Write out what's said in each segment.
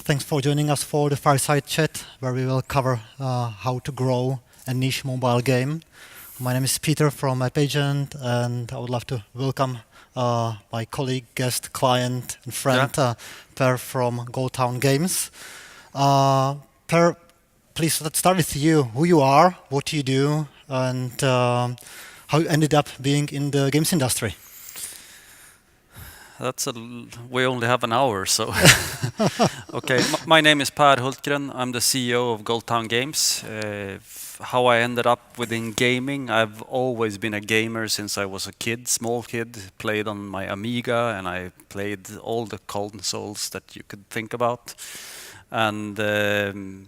Thanks for joining us for the fireside chat, where we will cover how to grow a niche mobile game. My name is Peter from AppAgent, and I would love to welcome my colleague, guest, client, and friend, Per from Goldtown Games. Per, please, let's start with you. Who you are, what you do, and how you ended up being in the games industry. We only have an hour, so. Okay, my name is Pär Hultgren. I'm the CEO of Goldtown Games. How I ended up within gaming, I've always been a gamer since I was a kid, small kid, played on my Amiga, and I played all the consoles that you could think about. And then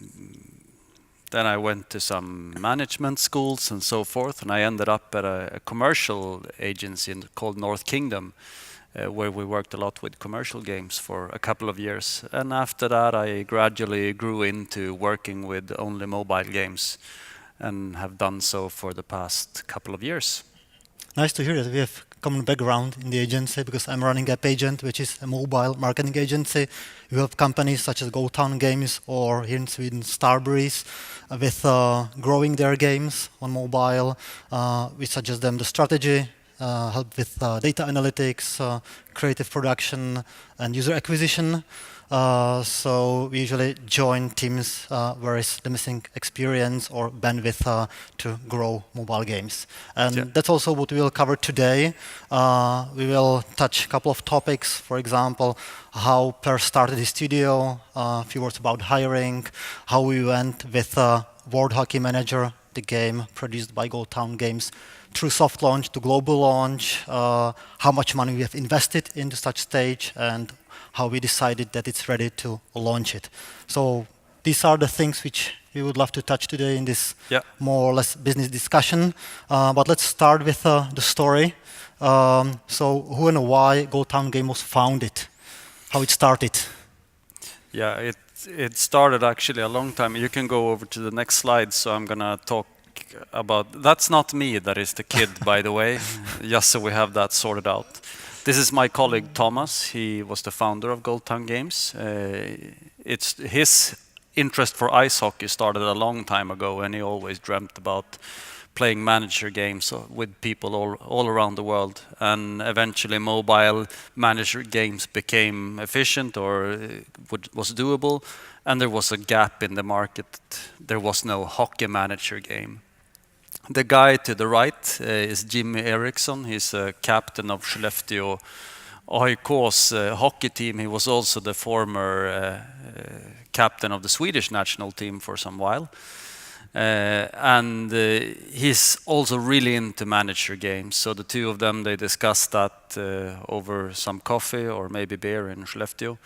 I went to some management schools and so forth, and I ended up at a commercial agency called North Kingdom, where we worked a lot with commercial games for a couple of years. And after that, I gradually grew into working with only mobile games and have done so for the past couple of years. Nice to hear that we have common background in the agency, because I'm running AppAgent, which is a mobile marketing agency. We help companies such as Goldtown Games or here in Sweden, Starbreeze, with growing their games on mobile. We suggest them the strategy, help with data analytics, creative production, and user acquisition. So we usually join teams where is the missing experience or bandwidth to grow mobile games. And that's also what we will cover today. We will touch a couple of topics, for example, how Per started his studio, a few words about hiring, how we went with World Hockey Manager, the game produced by Goldtown Games, through soft launch to global launch, how much money we have invested into such stage, and how we decided that it's ready to launch it. So these are the things which we would love to touch today in this more or less business discussion. But let's start with the story. So who and why Goldtown Game was founded? How it started? Yeah, it started actually a long time. You can go over to the next slide, so I'm going to talk about, that's not me, that is the kid, by the way, just so we have that sorted out. This is my colleague Thomas. He was the founder of Goldtown Games. It's his interest for ice hockey started a long time ago, and he always dreamt about playing manager games with people all around the world. And eventually mobile manager games became efficient or was doable, and there was a gap in the market. There was no hockey manager game. The guy to the right is Jimmy Eriksson. He's a captain of Skellefteå AIK's hockey team. He was also the former captain of the Swedish national team for some while. And he's also really into manager games. So the two of them, they discussed that over some coffee or maybe beer in Skellefteå.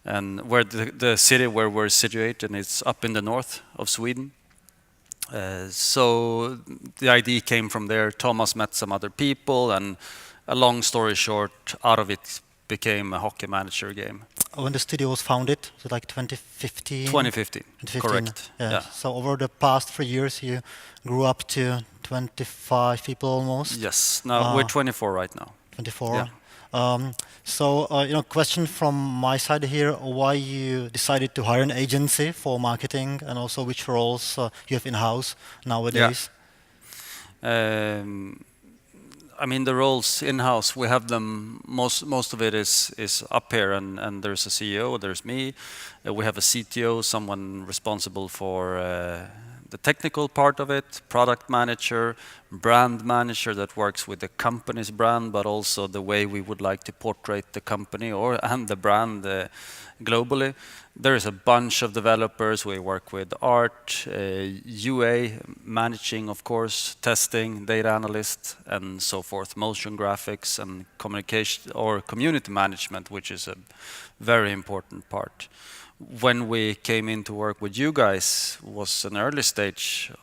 And where the city where we're situated, it's up in the north of Sweden. So the idea came from there. Thomas met some other people, and a long story short, out of it became a hockey manager game. When the studio was founded, was it like 2015? 2015, correct. Yeah. So over the past 3 years, you grew up to 25 people almost? Yes, now we're 24 right now. 24? Yeah. So, question from my side here, why you decided to hire an agency for marketing, and also which roles you have in-house nowadays? Yeah. I mean, the roles in-house, we have them, most of it is up here, and there's a CEO, there's me, we have a CTO, someone responsible for the technical part of it, product manager, brand manager that works with the company's brand, but also the way we would like to portray the company and the brand globally. There is a bunch of developers. We work with art, UA, managing, of course, testing, data analyst, and so forth, motion graphics and communication or community management, which is a very important part. When we came in to work with you guys was an early stage.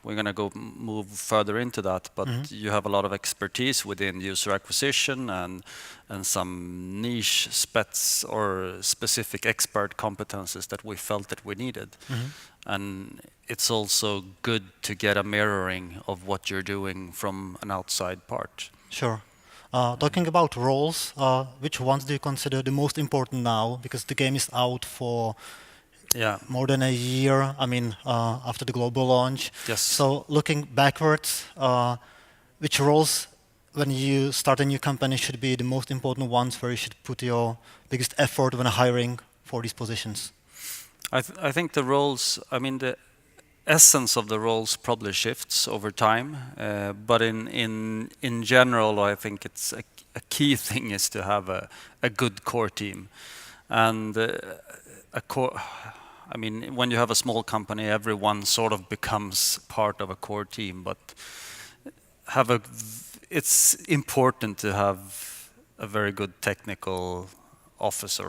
We're going to move further into that, but you have a lot of expertise within user acquisition and some niche specs or specific expert competences that we felt that we needed. And it's also good to get a mirroring of what you're doing from an outside part. Sure. Talking about roles, which ones do you consider the most important now? Because the game is out for more than a year, after the global launch. Yes. So looking backwards, which roles, when you start a new company, should be the most important ones where you should put your biggest effort when hiring for these positions? I think the roles, the essence of the roles probably shifts over time, but in general, I think it's a key thing is to have a good core team, and a core. When you have a small company, everyone sort of becomes part of a core team, but it's important to have a very good technical officer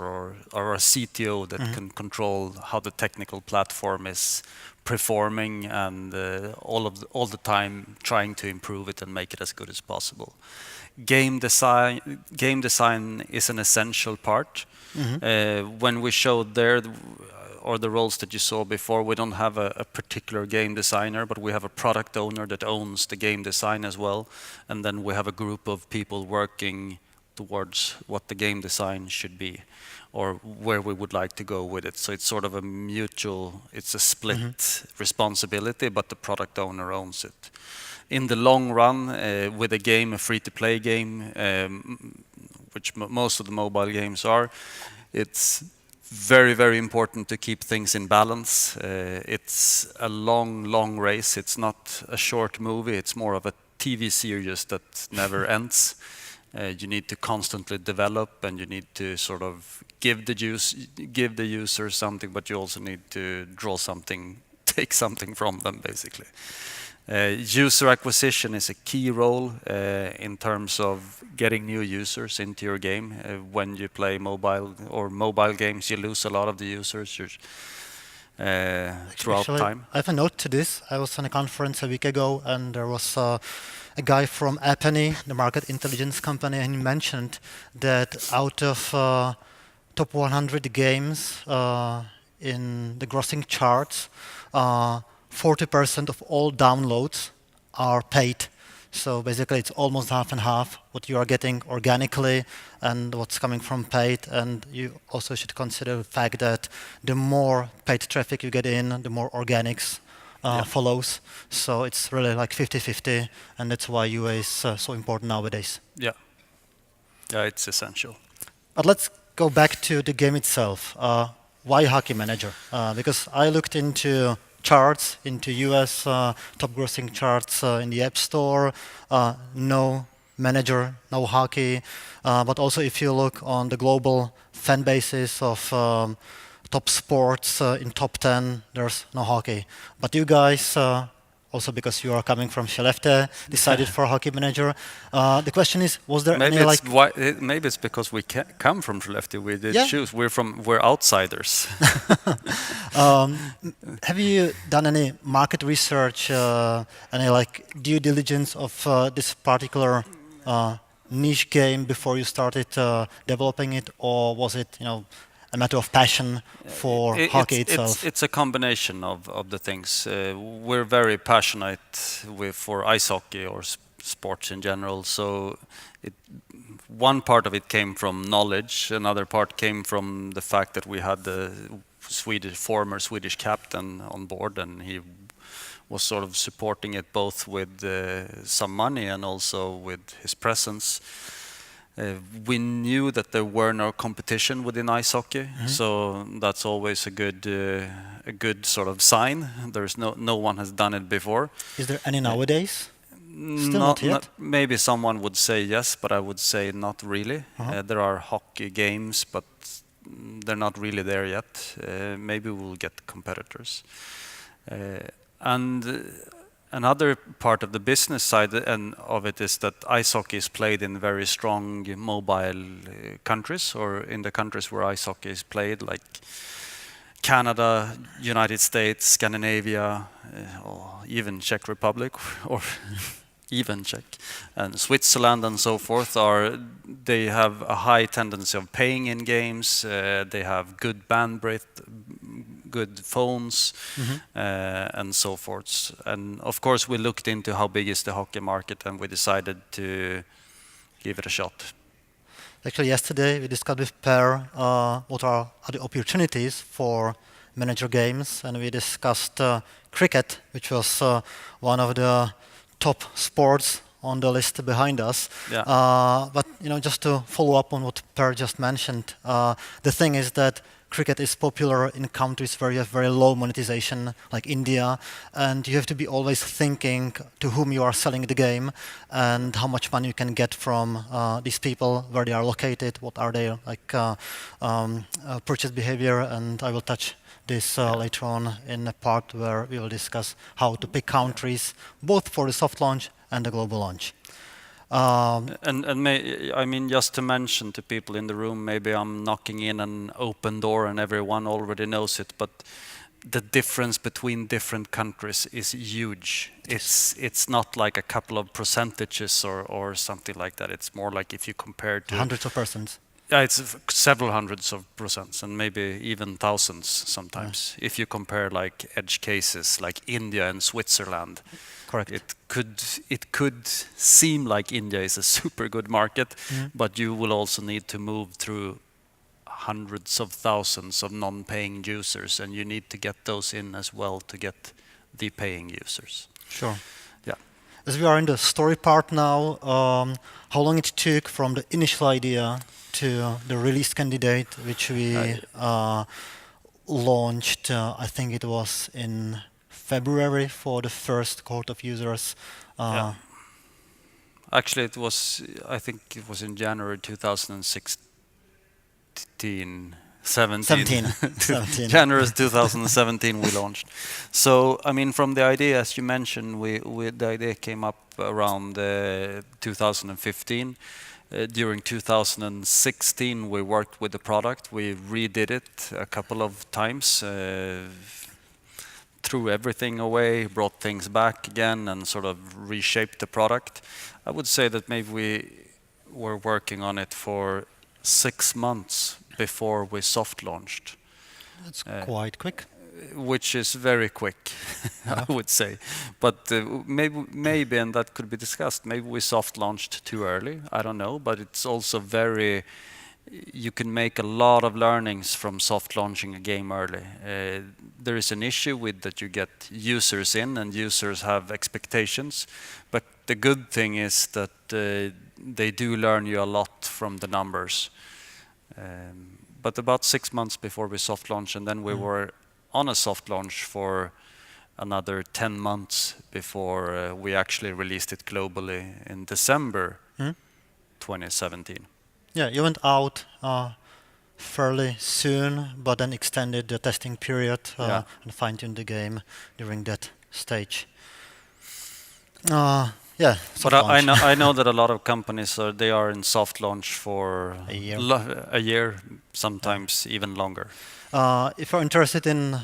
or a CTO that can control how the technical platform is performing and all the time trying to improve it and make it as good as possible. Game design is an essential part. When we showed there, or the roles that you saw before, we don't have a particular game designer, but we have a product owner that owns the game design as well. And then we have a group of people working towards what the game design should be or where we would like to go with it. So it's sort of it's a split responsibility, but the product owner owns it. In the long run, with a game, a free-to-play game, which most of the mobile games are, it's very, very important to keep things in balance. It's a long race. It's not a short movie. It's more of a TV series that never ends. You need to constantly develop, and you need to sort of give the user something, but you also need to take something from them, basically. User acquisition is a key role in terms of getting new users into your game. When you play mobile games, you lose a lot of the users throughout time. I have a note to this. I was on a conference a week ago, and there was a guy from AppAgent, the market intelligence company, and he mentioned that out of top 100 games in the grossing charts, 40% of all downloads are paid. So basically it's almost half and half what you are getting organically and what's coming from paid. And you also should consider the fact that the more paid traffic you get in, the more organics follows. So it's really like 50-50, and that's why UA is so important nowadays. Yeah, it's essential. But let's go back to the game itself. Why Hockey Manager? Because I looked into charts, into US top grossing charts in the App Store, no manager, no hockey. But also if you look on the global fan bases of top sports in top 10, there's no hockey. But you guys, also because you are coming from Skellefteå, decided for Hockey Manager. The question is, was there maybe any maybe it's because we come from Skellefteå. We did choose. We're outsiders. Have you done any market research, any due diligence of this particular niche game before you started developing it, or was it a matter of passion for hockey itself? It's a combination of the things. We're very passionate for ice hockey or sports in general. So one part of it came from knowledge. Another part came from the fact that we had the former Swedish captain on board, and he was sort of supporting it both with some money and also with his presence. We knew that there were no competition within ice hockey, so that's always a good sort of sign. There's no one has done it before. Is there any nowadays? Still not yet? Maybe someone would say yes, but I would say not really. There are hockey games, but they're not really there yet. Maybe we'll get competitors. And another part of the business side of it is that ice hockey is played in very strong mobile countries, or in the countries where ice hockey is played, like Canada, United States, Scandinavia, or even Czech Republic, or even Czech, and Switzerland and so forth. They have a high tendency of paying in games. They have good bandwidth, good phones, and so forth. And of course, we looked into how big is the hockey market, and we decided to give it a shot. Actually, yesterday we discussed with Per what are the opportunities for manager games, and we discussed cricket, which was one of the top sports on the list behind us. Yeah. But just to follow up on what Per just mentioned, the thing is that cricket is popular in countries where you have very low monetization, like India, and you have to be always thinking to whom you are selling the game and how much money you can get from these people, where they are located, what are their purchase behavior, and I will touch this later on in a part where we will discuss how to pick countries, both for the soft launch and the global launch. Just to mention to people in the room, maybe I'm knocking in an open door and everyone already knows it, but the difference between different countries is huge. It's not like a couple of percentages or something like that. It's more like if you compare to hundreds of percents. Yeah, it's several hundreds of percents and maybe even thousands sometimes. Yeah. If you compare like edge cases like India and Switzerland. Correct. It could seem like India is a super good market, but you will also need to move through hundreds of thousands of non-paying users, and you need to get those in as well to get the paying users. Sure. Yeah. As we are in the story part now, how long it took from the initial idea to the release candidate, which we launched, I think it was in February for the first cohort of users. Yeah. Actually, I think it was in January 2017. January 2017 we launched. So, from the idea, as you mentioned, the idea came up around 2015. During 2016, we worked with the product. We redid it a couple of times. Threw everything away, brought things back again, and sort of reshaped the product. I would say that maybe we were working on it for 6 months before we soft launched. That's quite quick. Which is very quick, I would say. But maybe, and that could be discussed, maybe we soft launched too early. I don't know, but it's also you can make a lot of learnings from soft launching a game early. There is an issue with that you get users in and users have expectations, but the good thing is that they do learn you a lot from the numbers. But about 6 months before we soft launched, and then we were on a soft launch for another 10 months before we actually released it globally in December 2017. Yeah, you went out fairly soon, but then extended the testing period and fine-tuned the game during that stage. But I know that a lot of companies they are in soft launch for a year, sometimes even longer. If you're interested in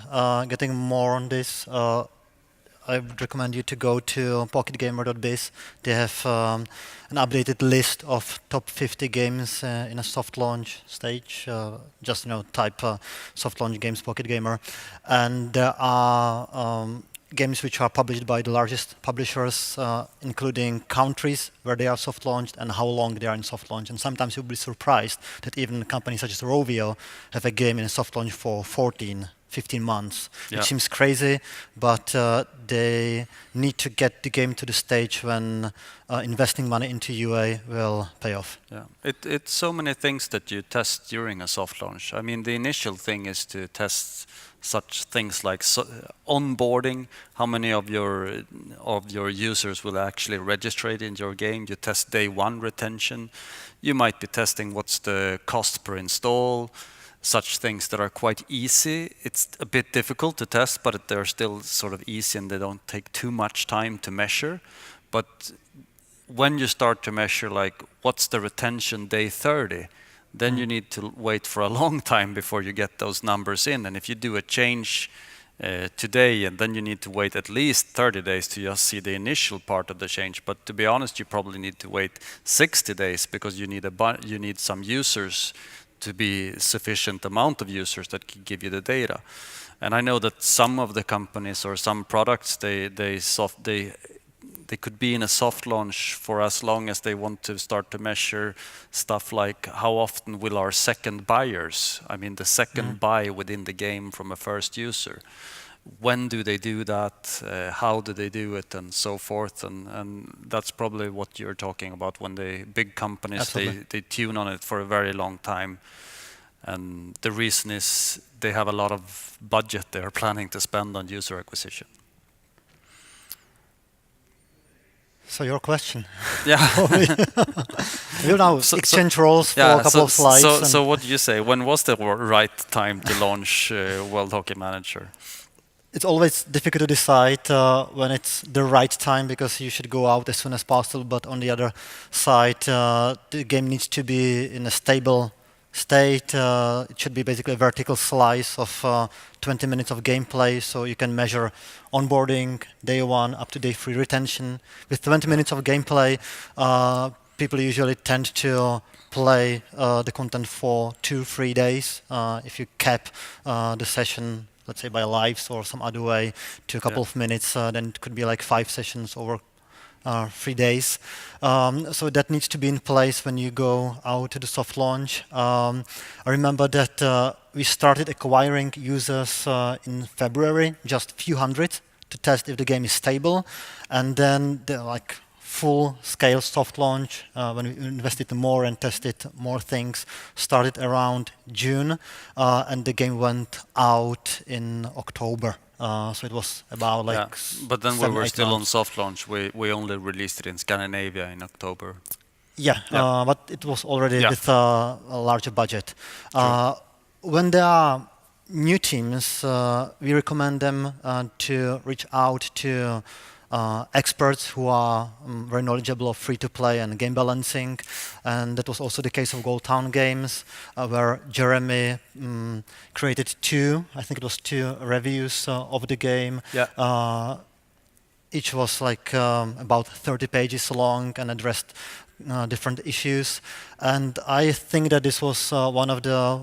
getting more on this, I would recommend you to go to pocketgamer.biz. They have an updated list of top 50 games in a soft launch stage. Just type soft launch games Pocket Gamer, and there are games which are published by the largest publishers, including countries where they are soft launched and how long they are in soft launch. And sometimes you'll be surprised that even companies such as Rovio have a game in a soft launch for 15 months, which seems crazy, but they need to get the game to the stage when investing money into UA will pay off. Yeah, it's so many things that you test during a soft launch. The initial thing is to test such things like onboarding, how many of your users will actually register in your game. You test day one retention. You might be testing what's the cost per install, such things that are quite easy. It's a bit difficult to test, but they're still sort of easy and they don't take too much time to measure. But when you start to measure like what's the retention day 30, then you need to wait for a long time before you get those numbers in. And if you do a change today, and then you need to wait at least 30 days to just see the initial part of the change. But to be honest, you probably need to wait 60 days because you need some users to be sufficient amount of users that can give you the data. And I know that some of the companies or some products they they could be in a soft launch for as long as they want to start to measure stuff like how often will our second buyers, I mean the second buy within the game from a first user, when do they do that, how do they do it, and so forth, and that's probably what you're talking about when the big companies, they tune on it for a very long time. And the reason is they have a lot of budget they are planning to spend on user acquisition. So your question. Yeah. You know, exchange roles for a couple of slides. So what do you say? When was the right time to launch World Hockey Manager? It's always difficult to decide when it's the right time, because you should go out as soon as possible. But on the other side, the game needs to be in a stable state. It should be basically a vertical slice of 20 minutes of gameplay, so you can measure onboarding, day 1 up to day 3 retention. With 20 minutes of gameplay, people usually tend to play the content for 2-3 days. If you cap the session, let's say by lives or some other way, to a couple of minutes, then it could be like 5 sessions over 3 days. So that needs to be in place when you go out to the soft launch. I remember that we started acquiring users in February, just a few hundred, to test if the game is stable. And then the full-scale soft launch, when we invested more and tested more things, started around June, and the game went out in October. So it was about but then 7, we were 8 still months. on soft launch. We only released it in Scandinavia in October. Yeah. But it was already with a larger budget. When there are new teams, we recommend them to reach out to experts who are very knowledgeable of free-to-play and game balancing, and that was also the case of Gold Town Games, where Jeremy created 2 reviews of the game. Each was about 30 pages long and addressed different issues, and I think that this was one of the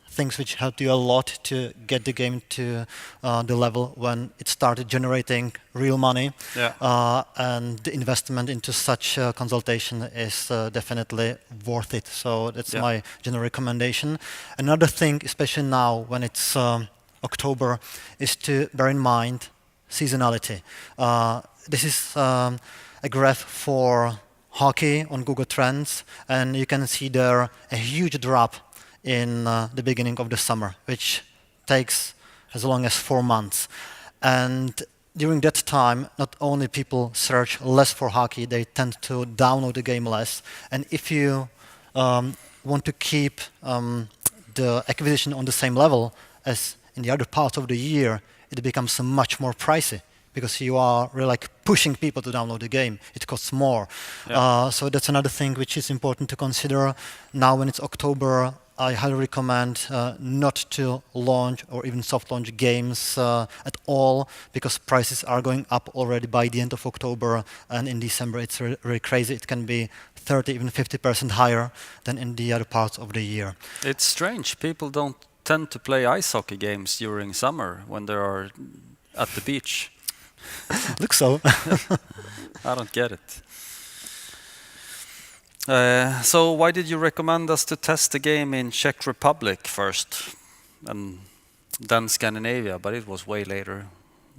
things which helped you a lot to get the game to the level when it started generating real money. And the investment into such consultation is definitely worth it. So that's my general recommendation. Another thing, especially now when it's October, is to bear in mind seasonality. This is a graph for hockey on Google Trends, and you can see there a huge drop in the beginning of the summer, which takes as long as 4 months. And during that time, not only people search less for hockey, they tend to download the game less. And if you want to keep the acquisition on the same level as in the other parts of the year, it becomes much more pricey, because you are really pushing people to download the game. It costs more. So that's another thing which is important to consider. Now when it's October, I highly recommend not to launch or even soft launch games at all, because prices are going up already by the end of October, and in December it's really crazy. It can be 30, even 50% higher than in the other parts of the year. It's strange. People don't tend to play ice hockey games during summer when they are at the beach. Looks so. I don't get it. So why did you recommend us to test the game in Czech Republic first and then Scandinavia, but it was way later?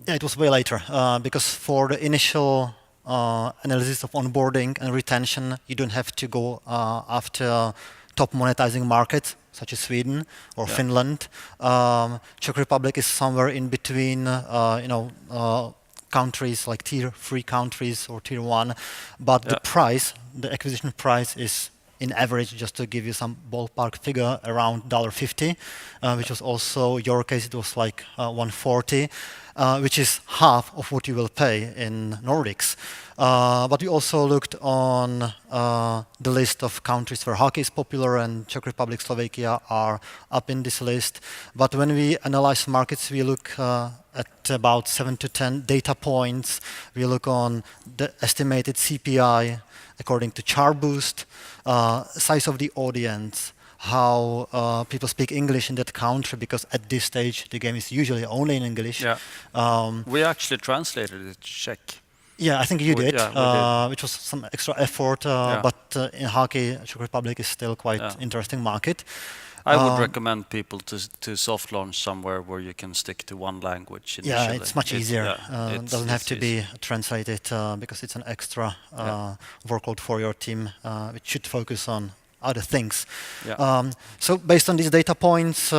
Yeah, it was way later, because for the initial analysis of onboarding and retention, you don't have to go after top monetizing markets such as Sweden or Finland. Czech Republic is somewhere in between, countries like tier 3 countries or tier 1, but the price, the acquisition price, is in average, just to give you some ballpark figure, around $1.50, which was also your case. It was like $1.40, which is half of what you will pay in Nordics. But we also looked on the list of countries where hockey is popular, and Czech Republic, Slovakia are up in this list. But when we analyze markets, we look at about 7 to 10 data points. We look on the estimated CPI according to Charboost, size of the audience, how people speak English in that country, because at this stage the game is usually only in English. We actually translated it to Czech. Yeah, I think you did, Yeah, we did. which was some extra effort, Yeah. but in hockey, Czech Republic is still quite Yeah. interesting market. I would recommend people to soft launch somewhere where you can stick to one language initially. Yeah, it's much easier. It doesn't have to be translated because it's an extra workload for your team, which should focus on other things. Yeah. So based on these data points,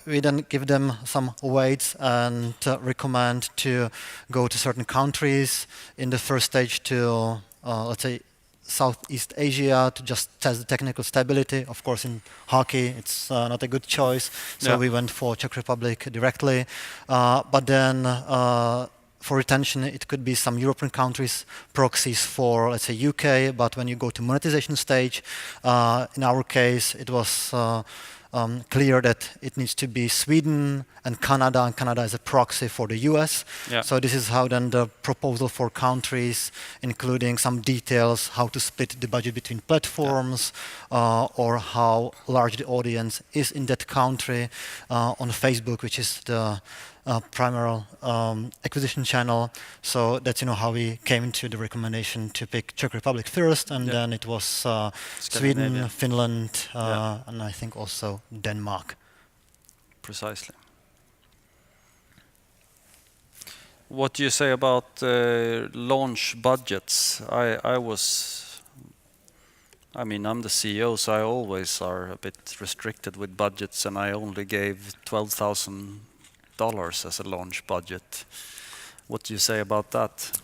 we then give them some weights and recommend to go to certain countries in the first stage to, let's say, Southeast Asia to just test the technical stability. Of course, in hockey, it's not a good choice. So we went for Czech Republic directly. But then for retention, it could be some European countries, proxies for, let's say, UK. But when you go to monetization stage, in our case, it was clear that it needs to be Sweden and Canada is a proxy for the US. Yeah. So this is how then the proposal for countries, including some details, how to split the budget between platforms, or how large the audience is in that country on Facebook, which is the primary acquisition channel. So that's how we came into the recommendation to pick Czech Republic first, and then it was Sweden, Finland, and I think also Denmark. Precisely. What do you say about launch budgets? I mean, I'm the CEO, so I always are a bit restricted with budgets, and I only gave $12,000 as a launch budget. What do you say about that?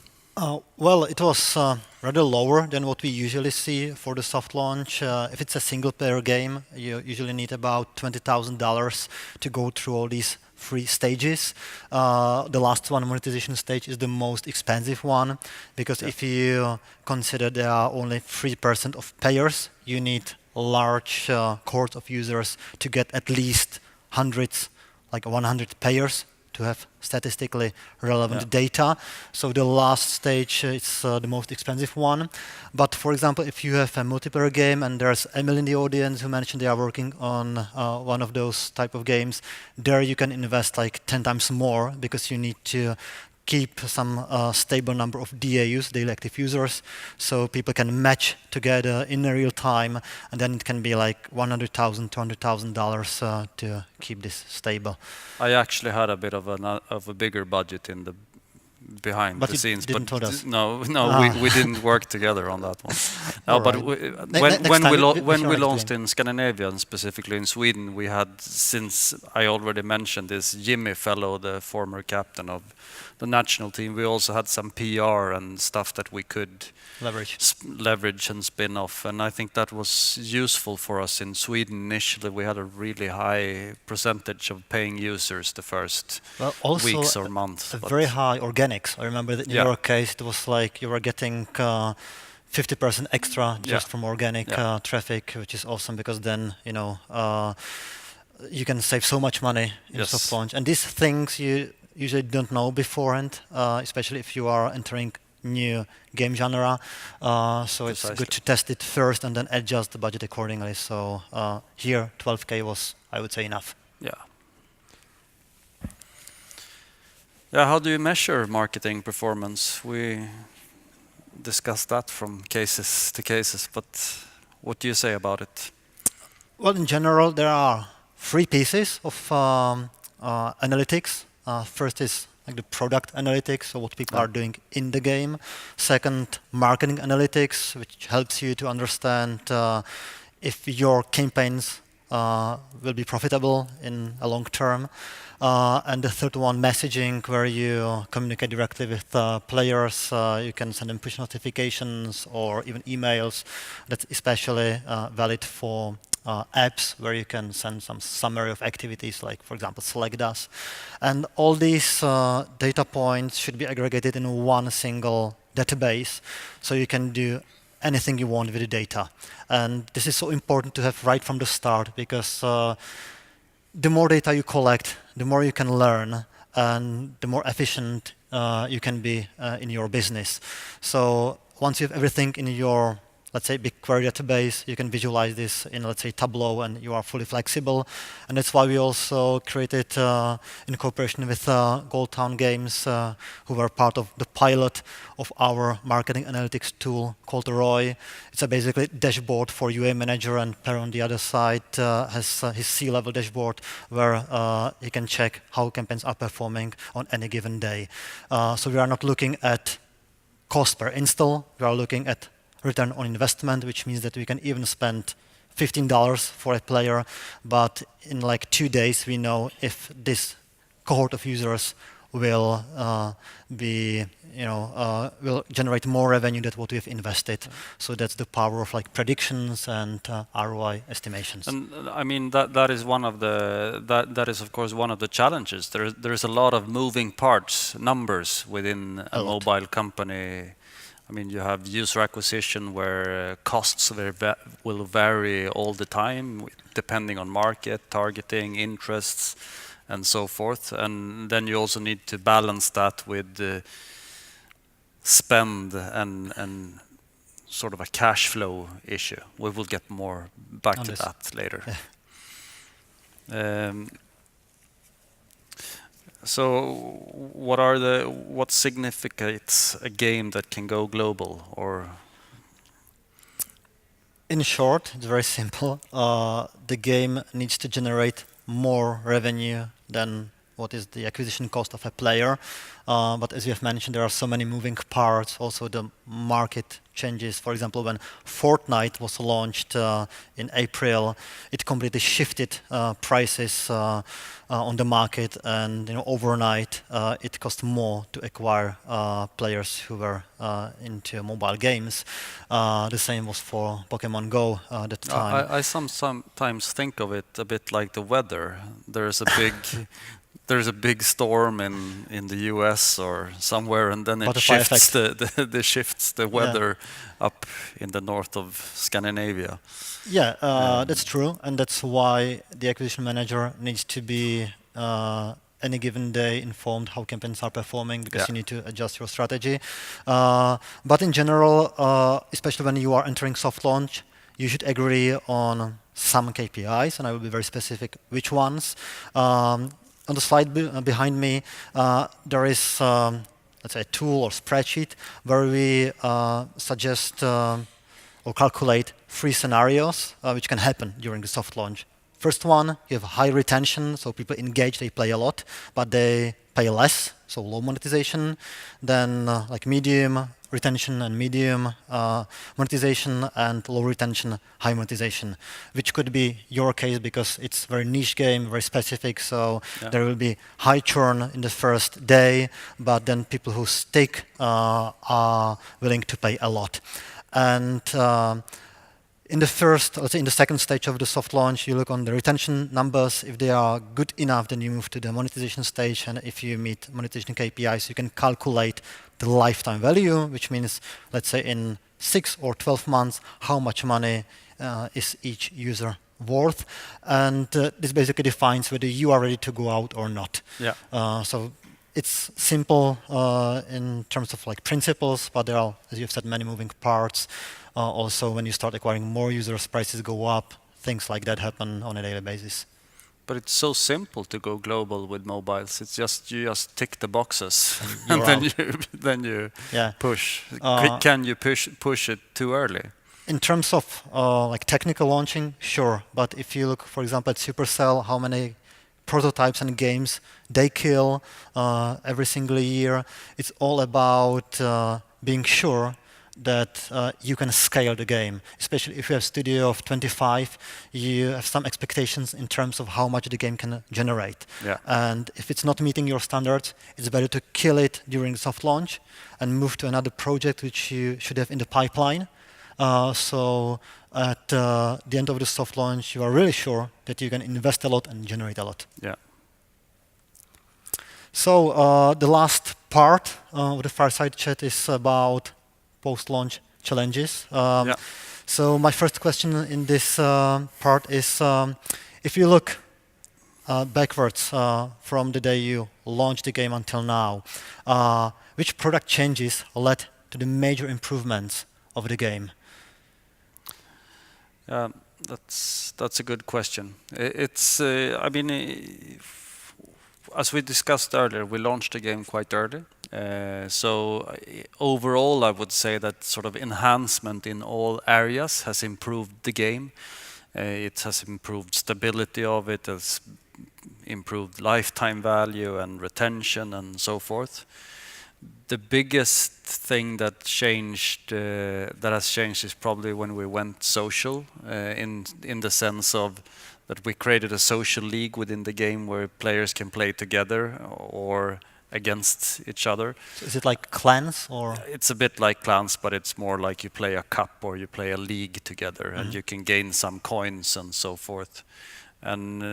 Well, it was rather lower than what we usually see for the soft launch. If it's a single-player game, you usually need about $20,000 to go through all these 3 stages. The last one, monetization stage, is the most expensive one because if you consider there are only 3% of payers, you need a large cohort of users to get at least hundreds, like 100 payers to have statistically relevant data. So the last stage is the most expensive one. But for example, if you have a multiplayer game and there's Emil in the audience who mentioned they are working on one of those type of games, there you can invest like 10 times more because you need to keep some stable number of DAUs, daily active users, so people can match together in real time, and then it can be like $100,000, $200,000 to keep this stable. I actually had a bit of a bigger budget in the behind the scenes, but we didn't work together on that one. No, but when we launched in Scandinavia and specifically in Sweden, we had, since I already mentioned this, Jimmy Fellow, the former captain of the national team, we also had some PR and stuff that we could leverage and spin off, and I think that was useful for us in Sweden. Initially, we had a really high percentage of paying users the first weeks or months. Very high organics. I remember that in your case, it was like you were getting 50% extra just from organic traffic, which is awesome because then you can save so much money in soft launch. And these things you usually don't know beforehand, especially if you are entering new game genre. So it's good to test it first and then adjust the budget accordingly. So here, 12K was, I would say, enough. Yeah, how do you measure marketing performance? We discussed that from cases to cases, but what do you say about it? Well, in general, there are 3 pieces of analytics. First is like the product analytics, so what people are doing in the game. Second, marketing analytics, which helps you to understand if your campaigns will be profitable in a long term. And the third one, messaging, where you communicate directly with players. You can send them push notifications or even emails. That's especially valid for apps where you can send some summary of activities, like, for example, Slack does. And all these data points should be aggregated in one single database, so you can do anything you want with the data. And this is so important to have right from the start, because the more data you collect, the more you can learn, and the more efficient you can be in your business. So once you have everything in your let's say, BigQuery database. You can visualize this in, let's say, Tableau, and you are fully flexible. And that's why we also created, in cooperation with Gold Town Games, who were part of the pilot of our marketing analytics tool called Roy. It's a basically dashboard for UA manager, and Per on the other side has his C-level dashboard where he can check how campaigns are performing on any given day. So we are not looking at cost per install. We are looking at return on investment, which means that we can even spend $15 for a player, but in like 2 days we know if this cohort of users will will generate more revenue than what we've invested. So that's the power of like predictions and ROI estimations. And I mean that is one of the that is of course one of the challenges. There is a lot of moving parts, numbers within a mobile company. I mean, you have user acquisition where costs will vary all the time depending on market, targeting, interests, and so forth. And then you also need to balance that with spend and sort of a cash flow issue. We will get more back to that later. Yeah. So what significates a game that can go global? Or in short, it's very simple. The game needs to generate more revenue than what is the acquisition cost of a player. But as you have mentioned, there are so many moving parts. Also, the market changes. For example, when Fortnite was launched in April, it completely shifted prices on the market, and overnight it cost more to acquire players who were into mobile games. The same was for Pokémon Go at the time. I sometimes think of it a bit like the weather. There's a big storm in the US or somewhere, and then it shifts the weather up in the north of Scandinavia. Yeah, that's true, and that's why the acquisition manager needs to be any given day informed how campaigns are performing, because you need to adjust your strategy. But in general, especially when you are entering soft launch, you should agree on some KPIs, and I will be very specific which ones. On the slide behind me, there is, let's say, a tool or spreadsheet where we suggest or calculate 3 scenarios which can happen during the soft launch. First one, you have high retention, so people engage, they play a lot, but they pay less, so low monetization. Then like medium retention and medium monetization, and low retention, high monetization, which could be your case because it's very niche game, very specific, so there will be high churn in the first day, but then people who stick are willing to pay a lot. And in the first, let's say in the second stage of the soft launch, you look on the retention numbers. If they are good enough, then you move to the monetization stage. And if you meet monetization KPIs, you can calculate the lifetime value, which means, let's say in 6 or 12 months, how much money is each user worth. And this basically defines whether you are ready to go out or not. Yeah. So it's simple in terms of like principles, but there are, as you've said, many moving parts. Also, when you start acquiring more users, prices go up. Things like that happen on a daily basis. But it's so simple to go global with mobiles. It's just you just tick the boxes, and then you push. Can you push it too early? In terms of like technical launching, sure. But if you look, for example, at Supercell, how many prototypes and games they kill every single year, it's all about being sure that you can scale the game. Especially if you have a studio of 25, you have some expectations in terms of how much the game can generate. Yeah. And if it's not meeting your standards, it's better to kill it during soft launch and move to another project which you should have in the pipeline. So at the end of the soft launch, you are really sure that you can invest a lot and generate a lot. Yeah. So the last part of the fireside chat is about post-launch challenges. So my first question in this part is, if you look backwards from the day you launched the game until now, which product changes led to the major improvements of the game? That's a good question. It's I mean, as we discussed earlier, we launched the game quite early. Overall, I would say that sort of enhancement in all areas has improved the game. It has improved stability of it, has improved lifetime value and retention and so forth. The biggest thing that has changed is probably when we went social, in the sense of that we created a social league within the game where players can play together or against each other. So is it like clans or? It's a bit like clans, but it's more like you play a cup or you play a league together, and you can gain some coins and so forth. And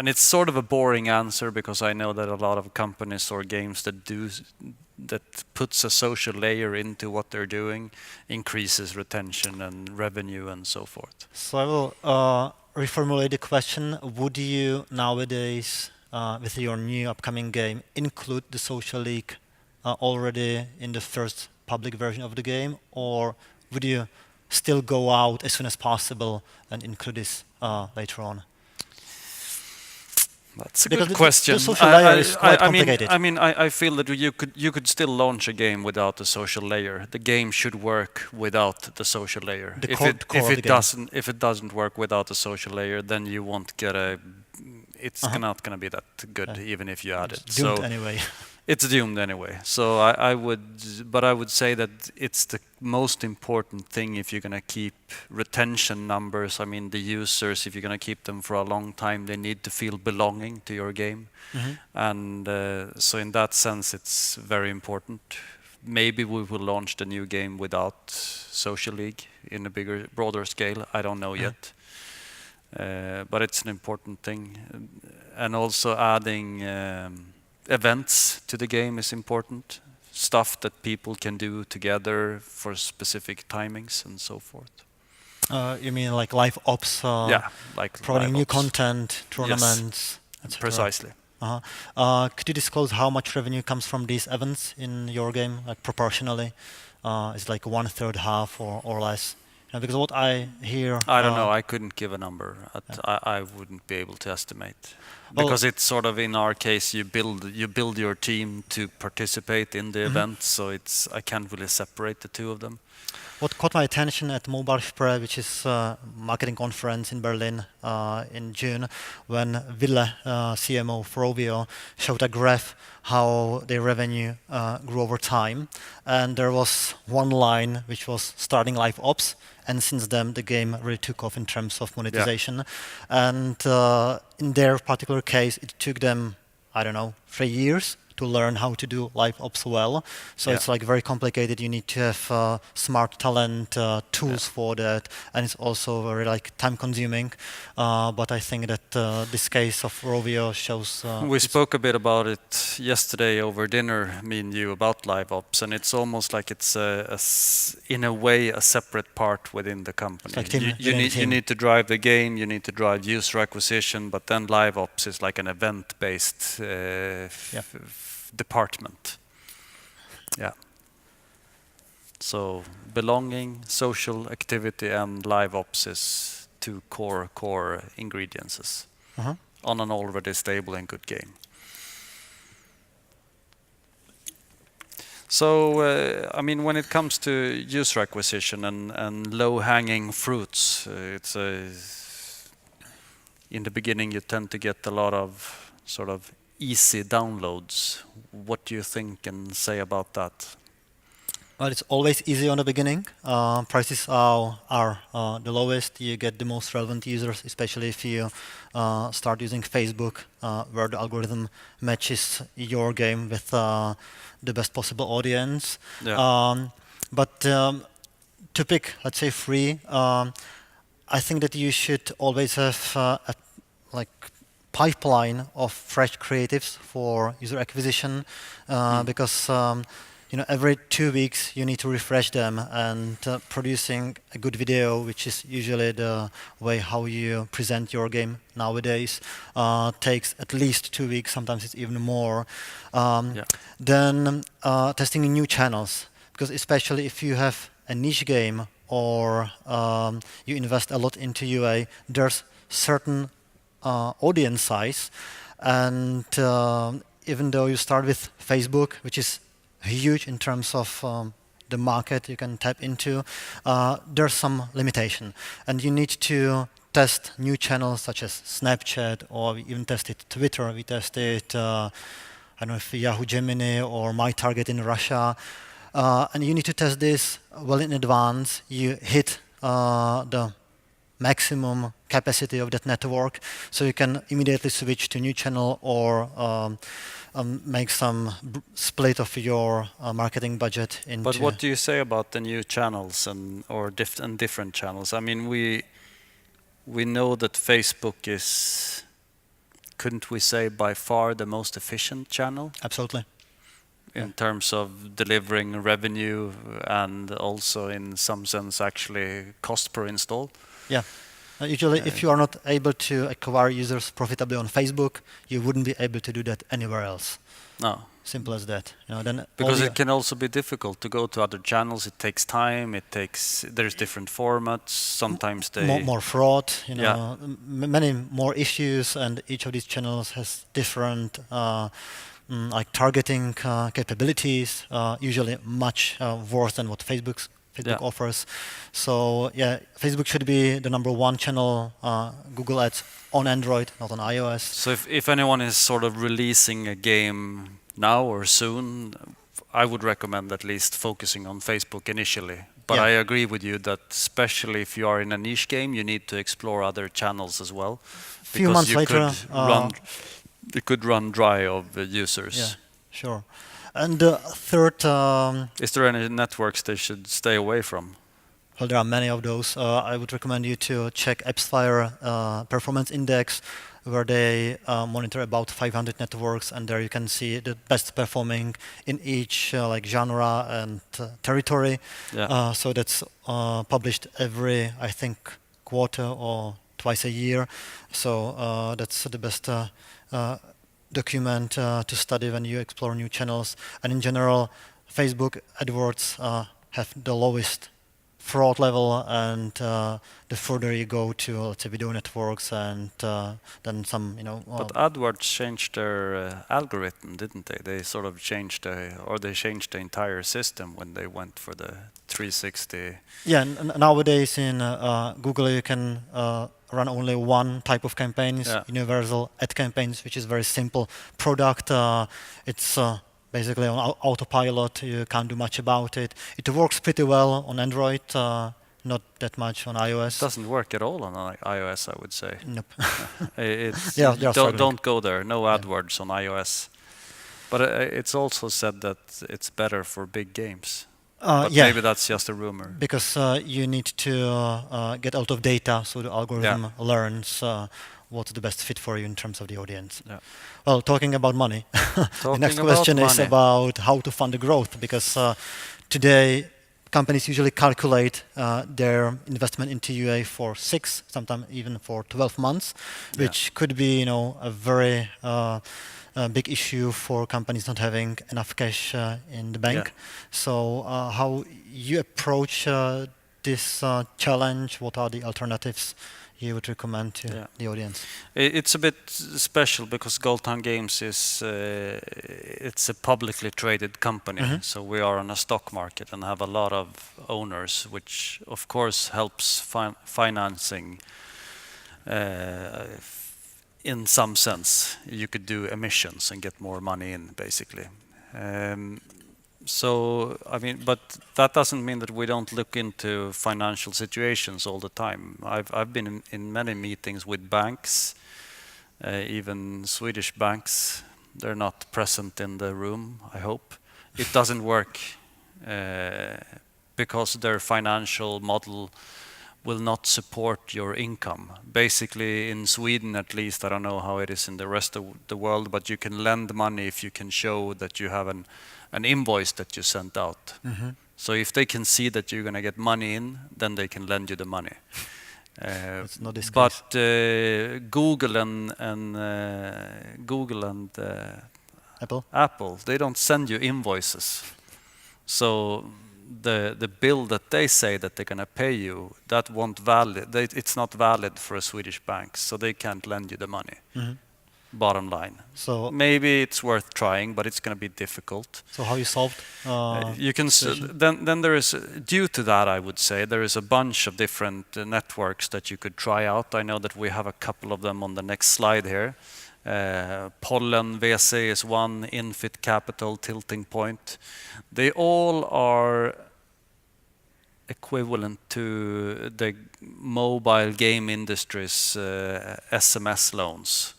it's sort of a boring answer, because I know that a lot of companies or games that puts a social layer into what they're doing increases retention and revenue and so forth. So I will reformulate the question. Would you nowadays, with your new upcoming game, include the social league already in the first public version of the game, or would you still go out as soon as possible and include this later on? That's a good question. The social layer is quite complicated. I feel that you could still launch a game without the social layer. The game should work without the social layer. If it doesn't work without the social layer, then you won't get it's not going to be that good, even if you add it. It's doomed anyway. It's doomed anyway. So I would say that it's the most important thing if you're going to keep retention numbers. I mean, the users, if you're going to keep them for a long time, they need to feel belonging to your game. And so in that sense, it's very important. Maybe we will launch the new game without Social League in a broader scale. I don't know yet. But it's an important thing. And also adding events to the game is important. Stuff that people can do together for specific timings and so forth. You mean like live ops? Like providing new ops. Content, tournaments, etc. Precisely. Could you disclose how much revenue comes from these events in your game, like proportionally? Is it like 1/3, half, or less? Because what I hear... I don't know. I couldn't give a number. I wouldn't be able to estimate. Because it's sort of, in our case, you build your team to participate in the event, so I can't really separate the two of them. What caught my attention at Malwarebytes, which is a marketing conference in Berlin in June, when Ville, CMO for Rovio, showed a graph how their revenue grew over time. And there was one line which was starting live ops, and since then the game really took off in terms of monetization. Yeah. And in their particular case, it took them, 3 years to learn how to do live ops well. So it's like very complicated. You need to have smart talent, tools for that, and it's also very like time consuming. But I think that this case of Rovio shows... we spoke a bit about it yesterday over dinner, me and you, about live ops, and it's almost like it's in a way a separate part within the company. Like you need to drive the game, you need to drive user acquisition, but then live ops is like an event-based department. So belonging, social activity, and live ops is two core ingredients on an already stable and good game. So when it comes to user acquisition and low-hanging fruits, it's in the beginning you tend to get a lot of sort of easy downloads. What do you think and say about that? Well, it's always easy on the beginning. Prices are the lowest. You get the most relevant users, especially if you start using Facebook, where the algorithm matches your game with the best possible audience. But to pick, let's say, free, I think that you should always have a pipeline of fresh creatives for user acquisition, because every 2 weeks you need to refresh them, and producing a good video, which is usually the way how you present your game nowadays, takes at least 2 weeks. Sometimes it's even more. Then testing new channels, because especially if you have a niche game or you invest a lot into UA, there's certain audience size, and even though you start with Facebook, which is huge in terms of the market you can tap into, there's some limitation, and you need to test new channels such as Snapchat, or we even tested Twitter. We tested I don't know if Yahoo Gemini or MyTarget in Russia, and you need to test this well in advance. You hit the maximum capacity of that network, so you can immediately switch to new channel or make some split of your marketing budget into. But what do you say about the new channels and different channels? I mean, we know that Facebook is, couldn't we say, by far the most efficient channel? Absolutely. In terms of delivering revenue and also in some sense actually cost per install? Yeah. Usually, if you are not able to acquire users profitably on Facebook, you wouldn't be able to do that anywhere else. No. Simple as that. Then because it can also be difficult to go to other channels. It takes time. There's different formats. Sometimes they more fraud. Many more issues, and each of these channels has different like targeting capabilities. Usually much worse than what Facebook offers. So yeah, Facebook should be the #1 channel. Google Ads on Android, not on iOS. So if anyone is sort of releasing a game now or soon, I would recommend at least focusing on Facebook initially. But I agree with you that especially if you are in a niche game, you need to explore other channels as well. Few months later, it could run dry of users. Yeah, sure. And the third... is there any networks they should stay away from? Well, there are many of those. I would recommend you to check AppsFlyer Performance Index, where they monitor about 500 networks, and there you can see the best performing in each like genre and territory. Yeah. So that's published every, I think, quarter or twice a year. So that's the best document to study when you explore new channels. And in general, Facebook AdWords have the lowest fraud level, and the further you go to, let's say, video networks and then some, But AdWords changed their algorithm, didn't they? They sort of changed they changed the entire system when they went for the 360. Yeah, nowadays in Google you can run only one type of campaigns, universal ad campaigns, which is very simple product. It's basically on autopilot. You can't do much about it. It works pretty well on Android, not that much on iOS. It doesn't work at all on iOS, I would say. Nope. Don't go there. No AdWords on iOS. But it's also said that it's better for big games. But maybe that's just a rumor. Because you need to get a lot of data, so the algorithm learns what's the best fit for you in terms of the audience. Yeah. Well, talking about money, the next question is about how to fund the growth, because today companies usually calculate their investment into UA for 6, sometimes even for 12 months, which could be, a very big issue for companies not having enough cash in the bank. Yeah. So how you approach this challenge? What are the alternatives you would recommend to the audience? It's a bit special because Goldtown Games is it's a publicly traded company, so we are on a stock market and have a lot of owners, which of course helps financing. In some sense, you could do emissions and get more money in, basically. So, I mean, but that doesn't mean that we don't look into financial situations all the time. I've been in many meetings with banks, even Swedish banks. They're not present in the room, I hope. It doesn't work because their financial model will not support your income. Basically, in Sweden at least, I don't know how it is in the rest of the world, but you can lend money if you can show that you have an invoice that you sent out. So if they can see that you're going to get money in, then they can lend you the money. But Google and Apple, they don't send you invoices. So the bill that they say that they're going to pay you, that won't valid. It's not valid for a Swedish bank, so they can't lend you the money. Bottom line. So maybe it's worth trying, but it's going to be difficult. So how you solved? You can then there is, due to that, I would say there is a bunch of different networks that you could try out. I know that we have a couple of them on the next slide here. Pollen VC is one, Infit Capital, Tilting Point. They all are equivalent to the mobile game industry's SMS loans.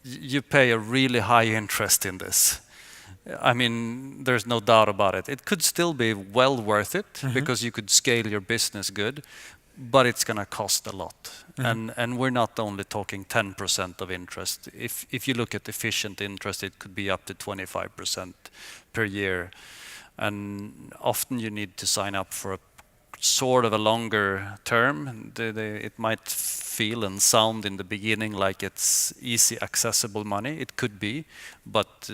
You pay a really high interest in this. I mean, there's no doubt about it. It could still be well worth it because you could scale your business good, but it's going to cost a lot. And we're not only talking 10% of interest. If you look at efficient interest, it could be up to 25% per year. And often you need to sign up for a sort of a longer term. It might feel and sound in the beginning like it's easy, accessible money. It could be, but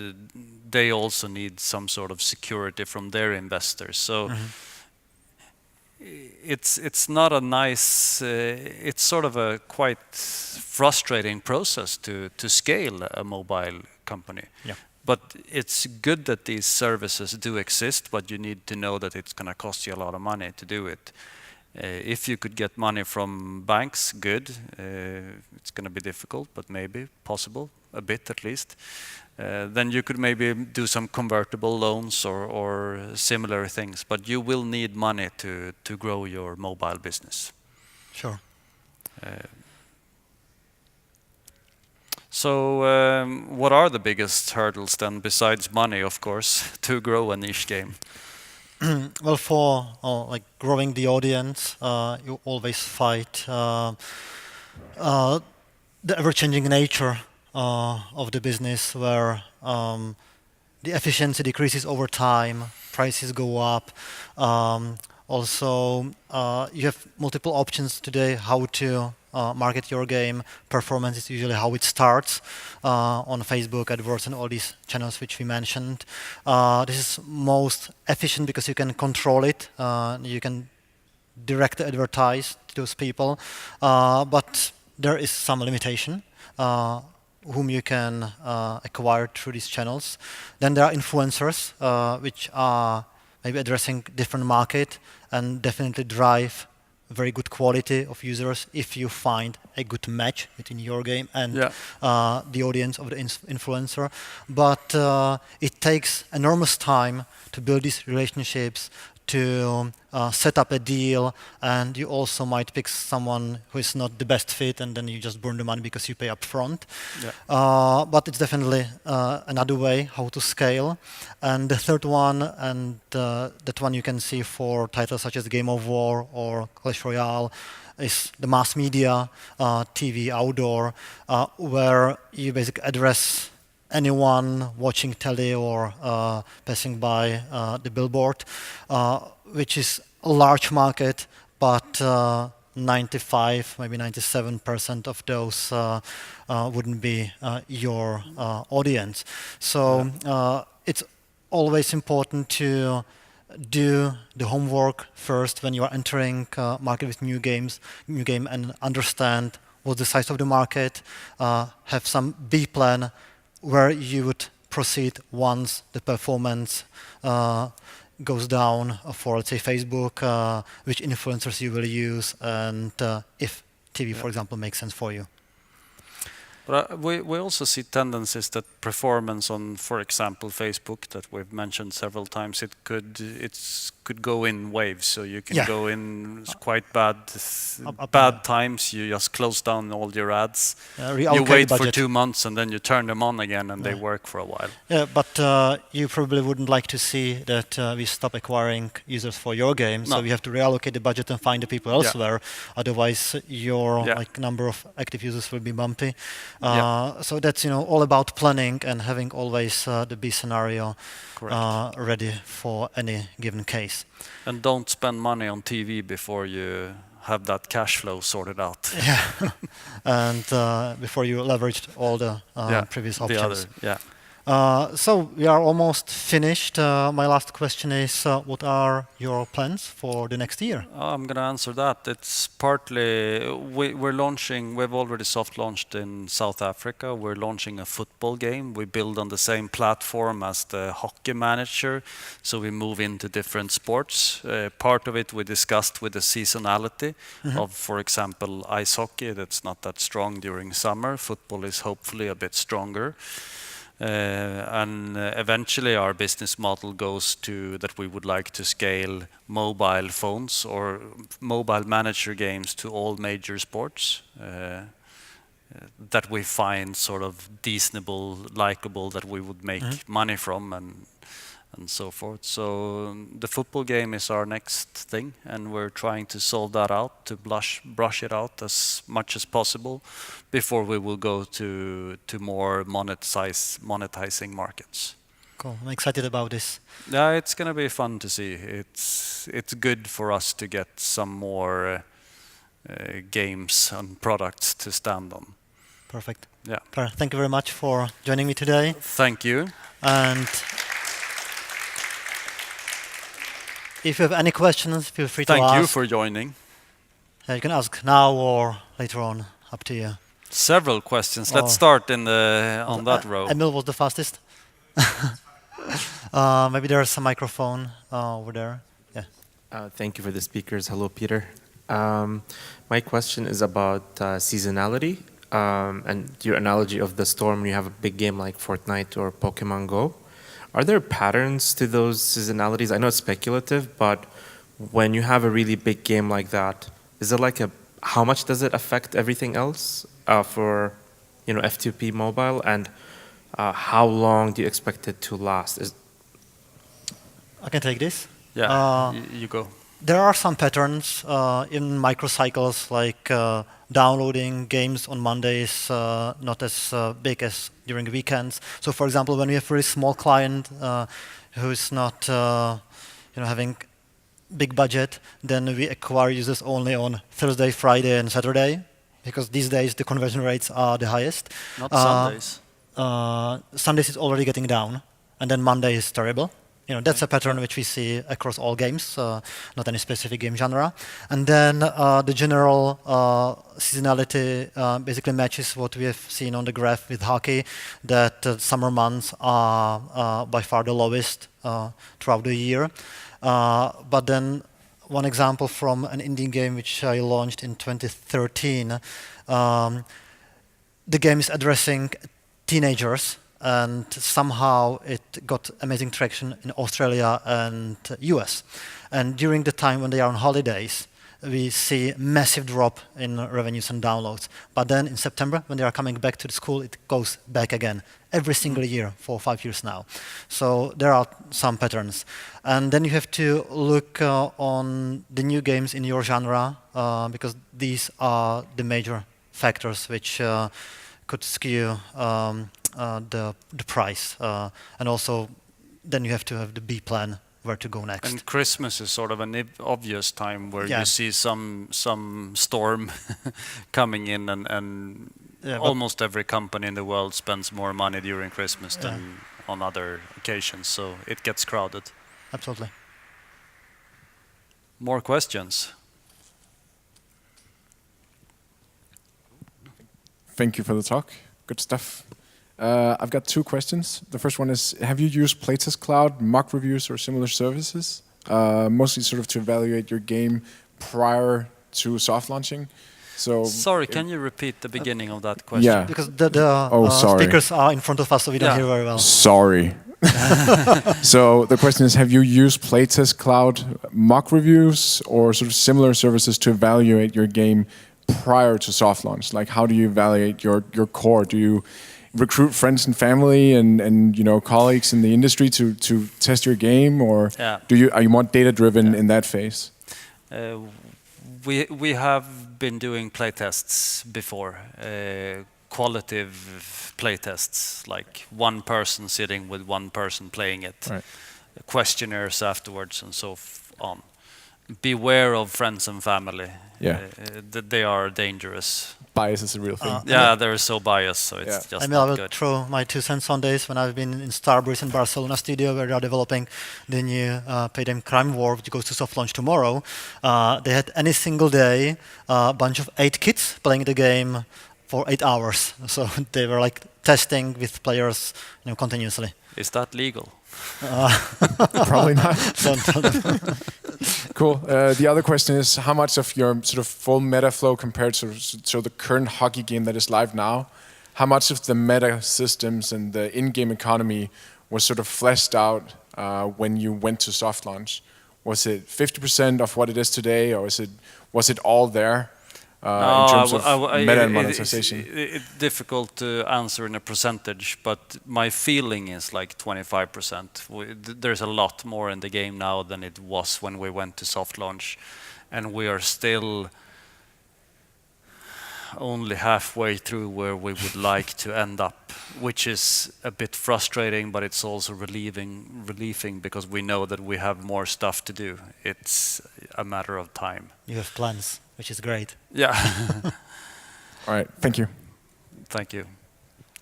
they also need some sort of security from their investors. So it's not a nice. It's sort of a quite frustrating process to scale a mobile company. Yeah. But it's good that these services do exist, but you need to know that it's going to cost you a lot of money to do it. If you could get money from banks, good. It's going to be difficult, but maybe possible, a bit at least. Then you could maybe do some convertible loans or similar things, but you will need money to grow your mobile business. Sure. So what are the biggest hurdles then, besides money, of course, to grow a niche game? Well, for like growing the audience, you always fight the ever-changing nature of the business, where the efficiency decreases over time, prices go up. Also, you have multiple options today how to market your game. Performance is usually how it starts on Facebook, AdWords, and all these channels which we mentioned. This is most efficient because you can control it. You can direct advertise to those people, but there is some limitation whom you can acquire through these channels. Then there are influencers, which are maybe addressing different market and definitely drive very good quality of users if you find a good match between your game and the audience of the influencer. But it takes enormous time to build these relationships, to set up a deal, and you also might pick someone who is not the best fit, and then you just burn the money because you pay up front. But it's definitely another way how to scale. And the third one, and that one you can see for titles such as Game of War or Clash Royale, is the mass media, TV, outdoor, where you basically address anyone watching telly or passing by the billboard, which is a large market, but 95, maybe 97% of those wouldn't be your audience. So it's always important to do the homework first when you are entering market with new game, and understand what's the size of the market, have some B plan where you would proceed once the performance goes down for, let's say, Facebook, which influencers you will use, and if TV, for example, makes sense for you. But we also see tendencies that performance on, for example, Facebook, that we've mentioned several times, it could go in waves. So you can go in quite bad times. You just close down all your ads. You wait for 2 months and then you turn them on again, and they work for a while. Yeah, but you probably wouldn't like to see that we stop acquiring users for your game. So we have to reallocate the budget and find the people elsewhere. Otherwise, your number of active users will be bumpy. So that's all about planning and having always the B scenario ready for any given case. And don't spend money on TV before you have that cash flow sorted out. And before you leveraged all the previous options. So we are almost finished. My last question is, what are your plans for the next year? I'm going to answer that. It's partly, we're launching, we've already soft launched in South Africa. We're launching a football game. We build on the same platform as the hockey manager. So we move into different sports. Part of it we discussed with the seasonality of, for example, ice hockey. That's not that strong during summer. Football is hopefully a bit stronger. And eventually our business model goes to that we would like to scale mobile phones or mobile manager games to all major sports that we find sort of decentable, likable, that we would make money from and so forth. So the football game is our next thing, and we're trying to solve that out, to brush it out as much as possible before we will go to more monetizing markets. Cool. I'm excited about this. Yeah, it's going to be fun to see. It's good for us to get some more games and products to stand on. Perfect. Yeah. Per, thank you very much for joining me today. Thank you. And if you have any questions, feel free to ask. Thank you for joining. You can ask now or later on, up to you. Several questions. Let's start on that row. Emil was the fastest. Maybe there's a microphone over there. Yeah. Thank you for the speakers. Hello, Peter. My question is about seasonality and your analogy of the storm when you have a big game like Fortnite or Pokémon Go. Are there patterns to those seasonalities? I know it's speculative, but when you have a really big game like that, is it like how much does it affect everything else for F2P mobile, and how long do you expect it to last? I can take this. Yeah, you go. There are some patterns in microcycles, like downloading games on Mondays not as big as during weekends. So, for example, when we have a very small client who is not having big budget, then we acquire users only on Thursday, Friday, and Saturday, because these days the conversion rates are the highest. Not Sundays. Sundays is already getting down, and then Monday is terrible. That's a pattern which we see across all games, not any specific game genre. And then the general seasonality basically matches what we have seen on the graph with hockey, that summer months are by far the lowest throughout the year. But then one example from an indie game which I launched in 2013, the game is addressing teenagers, and somehow it got amazing traction in Australia and US. And during the time when they are on holidays, we see massive drop in revenues and downloads. But then in September, when they are coming back to the school, it goes back again every single year for 5 years now. So there are some patterns. And then you have to look on the new games in your genre, because these are the major factors which could skew the price. And also, then you have to have the B plan, where to go next. And Christmas is sort of an obvious time where you see some storm coming in, and almost every company in the world spends more money during Christmas than on other occasions, so it gets crowded. Absolutely. More questions? Thank you for the talk. Good stuff. I've got 2 questions. The first one is, have you used Playtest Cloud, mock reviews, or similar services? Mostly sort of to evaluate your game prior to soft launching. So sorry, can you repeat the beginning of that question? Yeah. Because the speakers are in front of us, so we don't hear very well. Sorry. So the question is, have you used Playtest Cloud mock reviews or sort of similar services to evaluate your game prior to soft launch? Like, how do you evaluate your core? Do you recruit friends and family and colleagues in the industry to test your game, or are you more data driven in that phase? We have been doing playtests before, qualitative playtests, like one person sitting with one person playing it, questionnaires afterwards, and so on. beware of friends and family. Yeah. They are dangerous. Bias is a real thing. Yeah, they're so biased, so it's just I not will good. throw my 2 cents on this when I've been in Starbreeze in Barcelona studio where they are developing the new Payday Crime War, which goes to soft launch tomorrow. They had any single day a bunch of 8 kids playing the game for 8 hours. So they were like testing with players, continuously. Is that legal? Probably not. Don't. Cool. The other question is, how much of your sort of full meta flow compared to the current hockey game that is live now, how much of the meta systems and the in-game economy was sort of fleshed out when you went to soft launch? Was it 50% of what it is today, or was it all there in terms of meta and monetization? It's difficult to answer in a percentage, but my feeling is like 25%. There's a lot more in the game now than it was when we went to soft launch, and we are still only halfway through where we would like to end up, which is a bit frustrating, but it's also relieving because we know that we have more stuff to do. It's a matter of time. You have plans, which is great. Yeah. All right. Thank you. Thank you.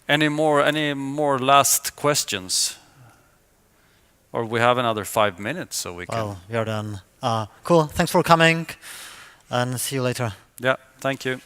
Any more last questions? Or we have another 5 minutes, so we can. Well, we are done. Cool. Thanks for coming, and see you later. Yeah. Thank you.